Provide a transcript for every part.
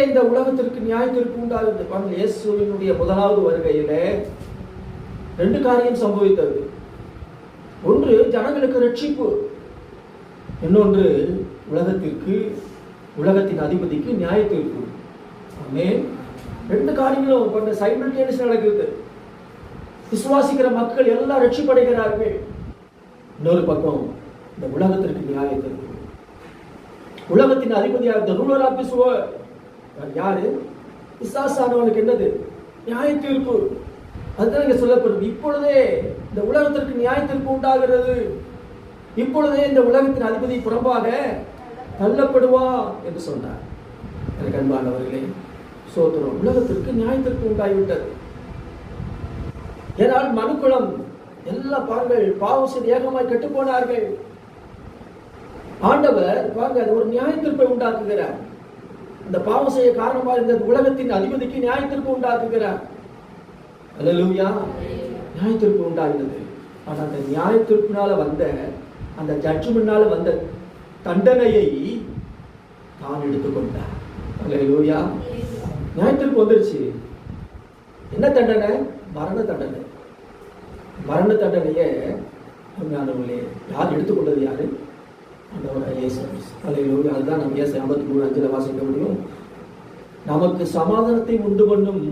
இந்த உலகத்திற்கு நியாய தீர்ப்பு உண்டாகுது. இயேசுவினுடைய முதலாவது வருகையிலே 2 காரியம் சம்பவித்தது. ஒன்று ஜனங்களுக்கு ரட்சிப்பு, இன்னொன்று உலகத்தின் அதிபதிக்கு நியாய தீர்ப்பு. ஆமென். 2 காரியங்களும் சைமல்டேனியஸ் நடக்குது. விசுவாசிக்கிற மக்கள் எல்லாம் ரட்சிப்படைகிறார்கள். இன்னொரு பக்கம் இந்த உலகத்திற்கு நியாய தீர்ப்பு. உலகத்தின் அதிபதியாக ரூலர் ஆஃப் திஸ் வேர்ல்ட் யாரு? பிசாசானவனுக்கு என்னது? நியாய தீர்ப்பு. அதுதான் இங்க சொல்லப்படுது. இப்பொழுதே இந்த உலகத்திற்கு நியாய தீர்ப்பு உண்டாகிறது. இப்பொழுதே இந்த உலகத்தின் அதிபதி புறம்பாக தள்ளப்படுவா என்று சொன்னார். எனக்கு அன்பானவர்களே, சோதரம், உலகத்திற்கு நியாய தீர்ப்பு உண்டாகிவிட்டது. ஏனால் மனுக்குளம் எல்லா பாவம் செய்து ஏகமாய் கெட்டு போனார்கள். ஆண்டவர் அது ஒரு நியாய தீர்ப்பை உண்டாக்குகிறார். அந்த பாவம் செய்ய காரணமாக இருந்த உலகத்தின் அதிபதிக்கு நியாய தீர்ப்பு உண்டாக்குகிறார். அல்லேலூயா. நியாய தீர்ப்பு உண்டாகிறது. ஆனால் அந்த நியாய தீர்ப்பினால வந்த அந்த ஜட்ஜ்மென்ட்னால வந்த தண்டனையை தான் எடுத்துக்கொண்டார். அல்லேலூயா. நியாய தீர்ப்பு வந்துருச்சு. என்ன தண்டனை? மரண தண்டனை. மரண தண்டனையை யார் எடுத்துக்கொண்டது? யாரு? அதுதான் நம்ம 53:5 வாசிக்க முடியும். நமக்கு சமாதானத்தை உண்டு பண்ணும்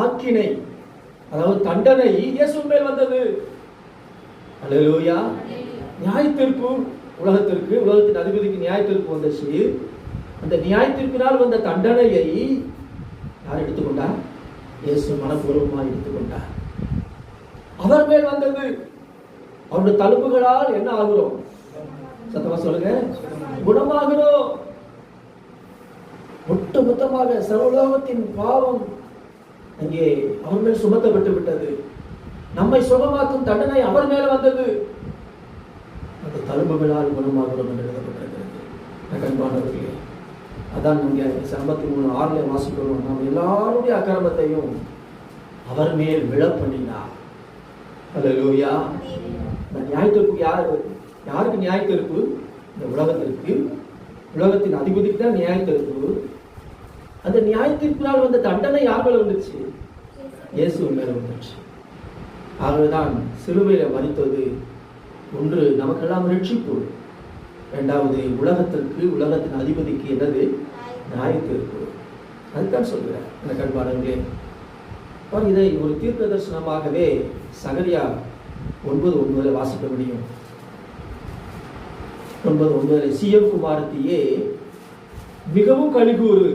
ஆக்கினை, அதாவது தண்டனை இயேசு மேல் வந்தது. அல்லேலூயா. நியாய தீர்ப்பு உலகத்தின் அதிபதிக்கு நியாய தீர்ப்பு வந்துச்சு. அந்த நியாய தீர்ப்பினால் வந்த தண்டனையை யார் எடுத்துக்கொண்டார்? இயேசு மனப்பூர்வமாக எடுத்துக்கொண்டார். அவர் மேல் வந்தது. அவருடைய தழும்புகளால் என்ன ஆகிறோம்? சத்தமா சொல்லுங்க, குணமாகிறோம். ஒட்டு மொத்தமாக சர்வலோகத்தின் பாவம் அங்கே அவர் மேல் சுமத்தப்பட்டு விட்டது. நம்மை சுகமாக்கும் தண்டனை அவர் மேல வந்தது. அந்த தழும்புகளால் குணமாகிறோம் என்று எழுதப்பட்டிருக்கிறது. அன்பானவர்களே, அதான் நீங்க 53:6 வாசிக்கிறோம். நாம் எல்லாருடைய அக்கிரமத்தையும் அவர் மேல் விழ பண்ணினார். அல்லேலூயா. நியாய தீர்ப்பு யாருக்கு நியாய தீர்ப்பு? இந்த உலகத்தின் அதிபதிக்கு தான் நியாய தீர்ப்பு. அந்த நியாய தீர்ப்பினால் வந்த தண்டனை யார் மேல வந்துச்சு? இயேசு மேல வந்துச்சு. ஆகவேதான் சிலுவையில மரித்தது ஒன்று நமக்கெல்லாம் ரட்சிப்பு, இரண்டாவது உலகத்தின் அதிபதிக்கு என்னது? நியாய தீர்ப்பு. அதுதான் சொல்கிறார். இந்த கண்பாளர்களே, இதை ஒரு தீர்க்க தரிசனமாகவே சகரியா 9:9 வாசிக்க முடியும். 9:9 சீயோன் குமாரத்தியே மிகவும் கலிகூறு,